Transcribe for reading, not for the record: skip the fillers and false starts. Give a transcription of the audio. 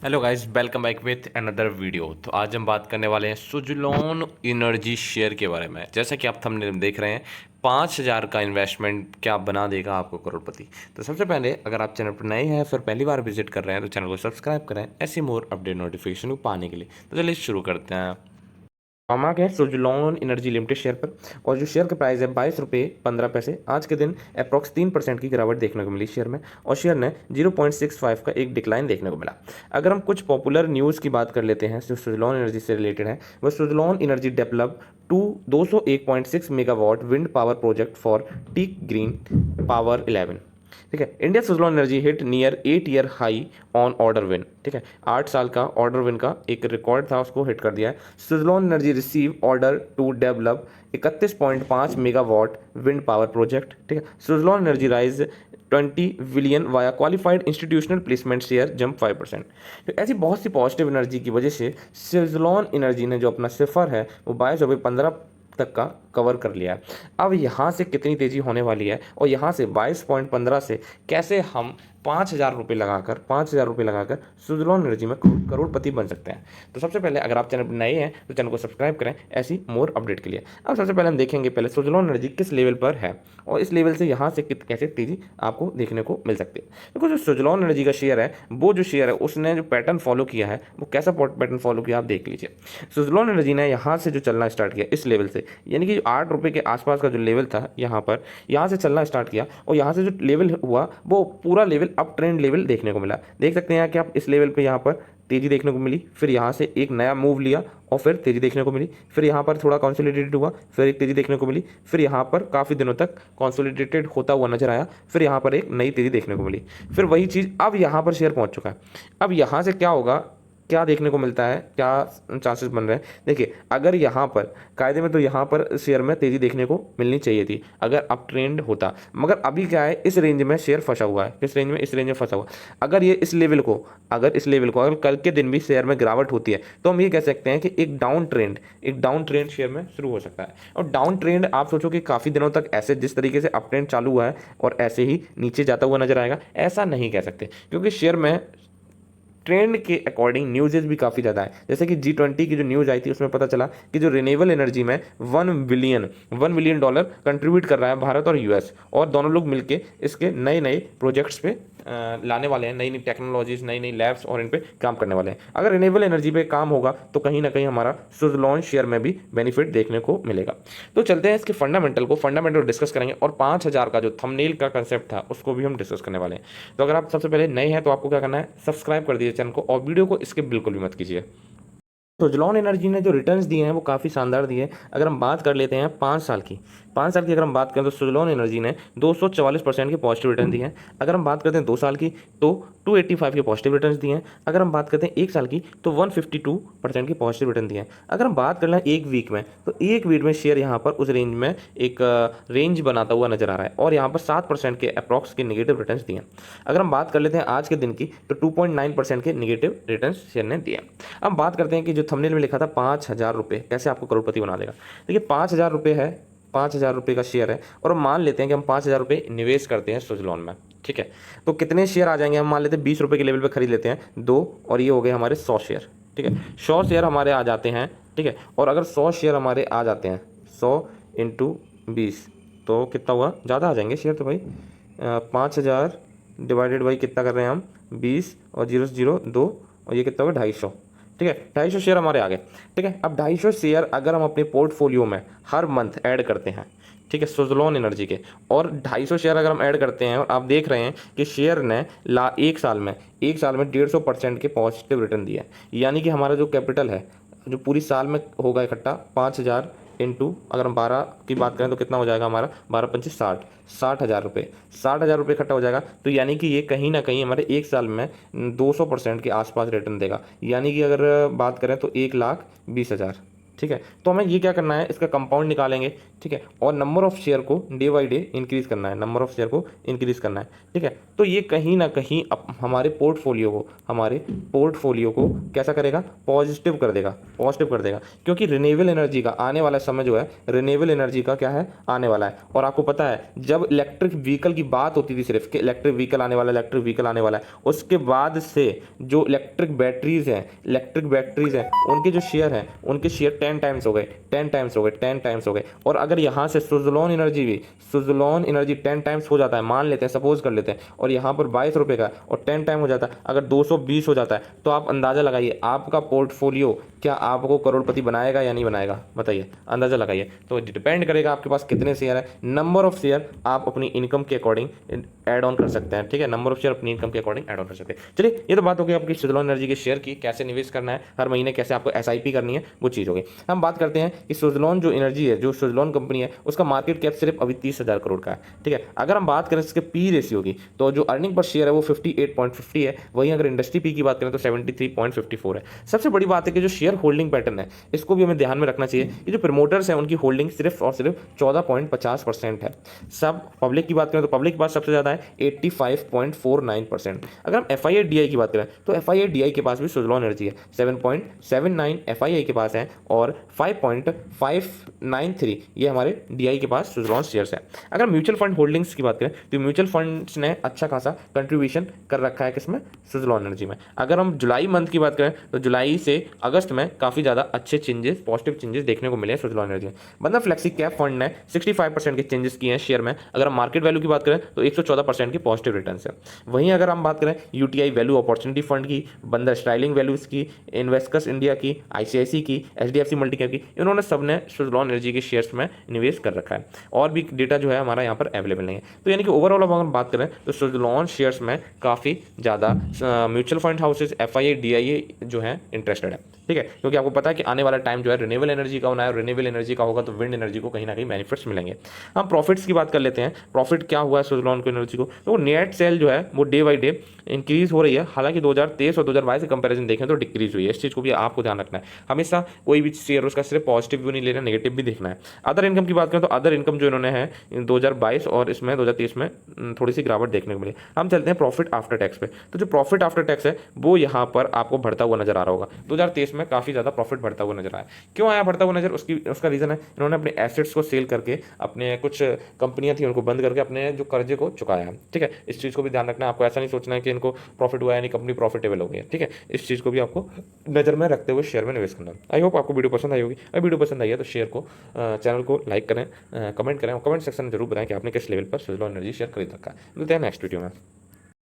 Hello guys, welcome back with another video. तो आज हम बात करने वाले हैं सुजलॉन एनर्जी शेयर के बारे में। जैसा कि आप थंबनेल में देख रहे हैं, 5,000 का इन्वेस्टमेंट क्या बना देगा आपको करोड़पति। तो सबसे पहले अगर आप चैनल पर नए हैं फिर पहली बार विजिट कर रहे हैं तो चैनल को सब्सक्राइब करें ऐसी मोर अपडेट नोटिफिकेशन को पाने के लिए। तो चलिए शुरू करते हैं। हम आ गए सुजलॉन एनर्जी लिमिटेड शेयर पर, और जो शेयर का प्राइस है 22 रुपये 15 पैसे। आज के दिन अप्रॉक्स 3% की गिरावट देखने को मिली शेयर में, और शेयर ने 0.65 का एक डिक्लाइन देखने को मिला। अगर हम कुछ पॉपुलर न्यूज़ की बात कर लेते हैं जो सुजलॉन एनर्जी से रिलेटेड है, वह Suzlon energy develop 201.6 megawatt wind power project for Teq green power 11। ठीक है, India Suzlon energy hit near 8 year high on order win. ठीक है, 8 साल का ऑर्डर विन का एक रिकॉर्ड था, उसको हिट कर दिया है। Suzlon energy receive order to develop 31.5 megawatt wind power project. ठीक है, Suzlon energy raise 20 billion via qualified institutional placement share jump 5%। तो ऐसी बहुत सी पॉजिटिव एनर्जी की वजह से सुजलॉन एनर्जी ने जो अपना सिफर है वो 22 रुपये 15 तक का कवर कर लिया है। अब यहाँ से कितनी तेज़ी होने वाली है, और यहाँ से 22.15 से कैसे हम 5,000 रुपये लगाकर सुजलॉन एनर्जी में करोड़पति बन सकते हैं। तो सबसे पहले अगर आप चैनल पर नए हैं तो चैनल को सब्सक्राइब करें ऐसी मोर अपडेट के लिए। अब सबसे पहले हम देखेंगे पहले सुजलॉन एनर्जी किस लेवल पर है, और इस लेवल से यहाँ से कैसे तेज़ी आपको देखने को मिल सकती है। देखो, जो सुजलॉन एनर्जी का शेयर है, वो जो शेयर है उसने जो पैटर्न फॉलो किया है वो कैसा पैटर्न फॉलो किया आप देख लीजिए। सुजलॉन एनर्जी ने यहाँ से जो चलना स्टार्ट किया इस लेवल से, यानी कि 8 रुपये के आसपास का जो लेवल था यहाँ से चलना स्टार्ट किया, और यहाँ से जो लेवल हुआ वो पूरा लेवल अप ट्रेंड लेवल देखने को मिला। देख सकते हैं कि आप इस लेवल पे यहाँ पर तेज़ी देखने को मिली, फिर यहाँ से एक नया मूव लिया और फिर तेज़ी देखने को मिली, फिर यहाँ पर थोड़ा कंसोलिडेटेड हुआ, फिर एक तेज़ी देखने को मिली, फिर यहाँ पर काफ़ी दिनों तक कंसोलिडेटेड होता हुआ नजर आया, फिर यहाँ पर एक नई तेज़ी देखने को मिली, फिर वही चीज़ अब यहाँ पर शेयर पहुँच चुका है। अब यहाँ से क्या होगा, क्या देखने को मिलता है, क्या चांसेस बन रहे हैं। देखिए, अगर यहाँ पर कायदे में तो यहाँ पर शेयर में तेज़ी देखने को मिलनी चाहिए थी अगर अप ट्रेंड होता, मगर अभी क्या है, इस रेंज में शेयर फंसा हुआ है। किस रेंज में? इस रेंज में फंसा हुआ। अगर ये इस लेवल को अगर कल के दिन भी शेयर में गिरावट होती है तो हम ये कह सकते हैं कि एक डाउन ट्रेंड शेयर में शुरू हो सकता है। और डाउन ट्रेंड आप सोचो कि काफ़ी दिनों तक ऐसे जिस तरीके से अप ट्रेंड चालू हुआ है और ऐसे ही नीचे जाता हुआ नजर आएगा, ऐसा नहीं कह सकते, क्योंकि शेयर में ट्रेंड के अकॉर्डिंग न्यूज़ेस भी काफ़ी ज़्यादा है। जैसे कि G20 की जो न्यूज़ आई थी उसमें पता चला कि जो रिन्यूएबल एनर्जी में 1 बिलियन डॉलर कंट्रीब्यूट कर रहा है भारत और यूएस, और दोनों लोग मिलके इसके नए नए प्रोजेक्ट्स पे लाने वाले हैं, नई नई टेक्नोलॉजीज, नई नई लैब्स, और इन पे काम करने वाले हैं। अगर रिन्यूएबल एनर्जी पे काम होगा तो कहीं ना कहीं हमारा सुजलॉन शेयर में भी बेनिफिट देखने को मिलेगा। तो चलते हैं इसके फंडामेंटल डिस्कस करेंगे, और 5,000 का जो थंबनेल का कंसेप्ट था उसको भी हम डिस्कस करने वाले हैं। तो अगर आप सबसे पहले नए हैं तो आपको क्या करना है, सब्सक्राइब कर दीजिए चैनल को, और वीडियो को स्किप बिल्कुल भी मत कीजिए। सुजलॉन एनर्जी ने जो रिटर्न्स दिए हैं वो काफ़ी शानदार दिए हैं। अगर हम बात कर लेते हैं 5 साल की अगर हम बात करें तो सुजलॉन एनर्जी ने 244% के पॉजिटिव रिटर्न दिए हैं। अगर हम बात करते हैं 2 साल की तो 285 के पॉजिटिव रिटर्न्स दिए हैं। अगर हम बात करते हैं 1 साल की तो 152% के पॉजिटिव रिटर्न दिए हैं। अगर हम बात कर लें एक वीक में तो एक वीक में शेयर यहाँ पर उस रेंज में एक रेंज बनाता हुआ नजर आ रहा है, और यहाँ पर 7% के अप्रॉक्स के निगेटिव रिटर्न्स दिए हैं। अगर हम बात कर लेते हैं आज के दिन की तो 2.9% के निगेटिव रिटर्न्स शेयर ने दिए। अब बात करते हैं कि जो थंबनेल में लिखा था 5,000 रुपये कैसे आपको करोड़पति बना देगा। देखिए, 5,000 रुपये है, 5,000 रुपये का शेयर है, और हम मान लेते हैं कि हम 5,000 रुपये निवेश करते हैं सुजलॉन में। ठीक है, तो कितने शेयर आ जाएंगे, हम मान लेते हैं 20 रुपये के लेवल पे खरीद लेते हैं 2, और ये हो गए हमारे 100 शेयर। ठीक है, 100 शेयर हमारे आ जाते हैं। ठीक है, और अगर 100 शेयर हमारे आ जाते हैं, 100 इंटू 20 तो कितना हुआ, ज़्यादा आ जाएंगे शेयर तो भाई। 5,000 डिवाइडेड बाई कितना कर रहे हैं हम, 20 और 0 से 0 2, और ये कितना होगा 250। ठीक है, 250 शेयर हमारे आ गए। ठीक है, अब 250 शेयर अगर हम अपने पोर्टफोलियो में हर मंथ ऐड करते हैं, ठीक है, सुजलॉन एनर्जी के, और 250 शेयर अगर हम ऐड करते हैं, और आप देख रहे हैं कि शेयर ने एक साल में 150% के पॉजिटिव रिटर्न दिया है, यानी कि हमारा जो कैपिटल है जो पूरी साल में होगा इकट्ठा 5,000 इंटू, अगर हम 12 की बात करें तो कितना हो जाएगा हमारा, 12 पंचे 60, 60,000 रुपये, 60,000 रुपये इकट्ठा हो जाएगा। तो यानी कि ये कहीं ना कहीं हमारे एक साल में 200% के आसपास रिटर्न देगा। यानी कि अगर बात करें तो 1,20,000, ठीक है। तो हमें ये क्या करना है, इसका कंपाउंड निकालेंगे, ठीक है, और नंबर ऑफ शेयर को डे बाई डे इंक्रीज करना है, नंबर ऑफ शेयर को इंक्रीज करना है, ठीक है। तो ये कहीं ना कहीं हमारे पोर्टफोलियो को कैसा करेगा, पॉजिटिव कर देगा, पॉजिटिव कर देगा, क्योंकि रिन्यूएबल एनर्जी का आने वाला समय जो है, रिन्यूएबल एनर्जी का क्या है, आने वाला है। और आपको पता है जब इलेक्ट्रिक व्हीकल की बात होती थी सिर्फ कि इलेक्ट्रिक व्हीकल आने वाला है, इलेक्ट्रिक व्हीकल आने वाला है, उसके बाद से जो इलेक्ट्रिक बैटरीज हैं उनके जो शेयर हैं, उनके शेयर 10 टाइम्स हो गए, 10 टाइम्स हो गए, 10 टाइम्स हो गए। और अगर यहाँ से सुज़लोन एनर्जी 10 टाइम्स हो जाता है, मान लेते हैं, सपोज कर लेते हैं, और यहाँ पर 22 रुपये का और 10 टाइम हो जाता है, अगर 220 हो जाता है, तो आप अंदाज़ा लगाइए आपका पोर्टफोलियो क्या आपको करोड़पति बनाएगा या नहीं बनाएगा, बताइए, अंदाज़ा लगाइए। तो डिपेंड करेगा आपके पास कितने शेयर है, नंबर ऑफ शेयर आप अपनी इनकम के अकॉर्डिंग ऐड ऑन कर सकते हैं, ठीक है, नंबर ऑफ शेयर अपनी इनकम के अकॉर्डिंग ऐड ऑन कर सकते हैं। चलिए, ये तो बात हो गई आपकी सुज़लोन एनर्जी के शेयर की, कैसे निवेश करना है, हर महीने कैसे आपको SIP करनी है, वो चीज़ हो गई। हम बात करते हैं कि सुज़लोन जो एनर्जी है, जो सुज़लोन कंपनी है, उसका मार्केट कैप सिर्फ अभी 30,000 करोड़ का है, ठीक है। अगर हम बात करें इसके पी रेशियो की, तो जो अर्निंग पर शेयर है वो 58.50 है, वहीं अगर इंडस्ट्री पी की बात करें तो 73.54 है। सबसे बड़ी बात है कि जो शेयर होल्डिंग पैटर्न है, इसको भी हमें ध्यान में रखना चाहिए। ये जो प्रमोटर्स हैं उनकी होल्डिंग सिर्फ और सिर्फ 14.50% है। सब पब्लिक की बात करें तो पब्लिक के पास सबसे ज़्यादा है 85.49%। अगर हम FII-DI की बात करें तो FII-DI के पास भी सुज़लोन एनर्जी है, 7.79 FII के पास है और 5.593 ये हमारे DI के पास सुज़लोन शेयर्स है। अगर म्यूचुअल फंड होल्डिंग्स की बात करें तो म्यूचुअल फंड्स ने अच्छा खासा कंट्रीब्यूशन कर रखा है किसमें, सुज़लोन एनर्जी में। अगर हम जुलाई मंथ की बात करें तो जुलाई से अगस्त में काफ़ी ज़्यादा अच्छे चेंजेस, पॉजिटिव चेंजेस देखने को मिले हैं सुज़लोन एनर्जी में। बंधन फ्लेक्सी कैप फंड ने 65% के चेंजेस किए हैं शेयर में। अगर हम मार्केट वैल्यू की बात करें तो 114% की पॉजिटिव रिटर्न है। वहीं अगर हम बात करें UTI वैल्यू अपॉर्चुनिटी फंड की, बंधन स्टाइलिंग वैल्यूज़ की, इन्वेस्टर्स इंडिया की, ICICI की, HDFC मल्टीकैप की, इन्होंने सबने सुज़लोन एनर्जी के शेयर्स में निवेश कर रखा है। और भी डेटा जो है हमारा यहाँ पर अवेलेबल नहीं है। तो यानी कि ओवरऑल अगर हम बात करें तो सुज़लोन शेयर्स में काफ़ी ज़्यादा म्यूचुअल फंड हाउसेज, FII-DI जो है इंटरेस्टेड है, ठीक है, क्योंकि आपको पता है कि आने वाला टाइम जो है रिन्यूएबल एनर्जी का होना है, रिन्यूएबल एनर्जी का होगा तो विंड एनर्जी को कहीं ना कहीं बेनिफिट्स मिलेंगे। हम प्रॉफिट्स की बात कर लेते हैं, प्रॉफिट क्या हुआ है सुज़लोन को एनर्जी को, तो नेट सेल जो है वो डे बाई डे इंक्रीज हो रही है। हालांकि 2023 और 2022 से कंपैरिजन देखें तो डिक्रीज हुई है, इस चीज़ को भी आपको ध्यान रखना है। हमेशा कोई भी शेयर उसका सिर्फ पॉजिटिव भी नहीं लेना, नेगेटिव भी देखना है। अदर इनकम की बात करें तो अदर इनकम जो इन्होंने है 2022 और इसमें 2023 में थोड़ी सी गिरावट देखने को मिली। हम चलते हैं प्रॉफिट आफ्टर टैक्स पे। तो जो प्रॉफिट आफ्टर टैक्स है वो यहाँ पर आपको बढ़ता हुआ नजर आ रहा होगा। 2023 में काफ़ी ज़्यादा प्रॉफिट बढ़ता हुआ नजर आया। क्यों आया बढ़ता हुआ नजर, उसका रीज़न है इन्होंने अपने एसेट्स को सेल करके, अपने कुछ कंपनियां थी उनको बंद करके अपने जो कर्जे को चुकाया है, ठीक है। इस चीज़ को भी ध्यान रखना है, आपको ऐसा नहीं सोचना है कि इनको प्रॉफिट हुआ है यानी कंपनी प्रॉफिटेबल हो गई है, ठीक है। इस चीज़ को भी आपको नज़र में रखते हुए शेयर में निवेश करना। आई होप आपको वीडियो पसंद आई होगी। अगर वीडियो पसंद आई है तो शेयर को, चैनल को लाइक करें, कमेंट करें और कमेंट सेक्शन में जरूर बताएं कि आपने किस लेवल पर सुज़लोन एनर्जी शेयर खरीद रखा है। मिलते हैं नेक्स्ट वीडियो में।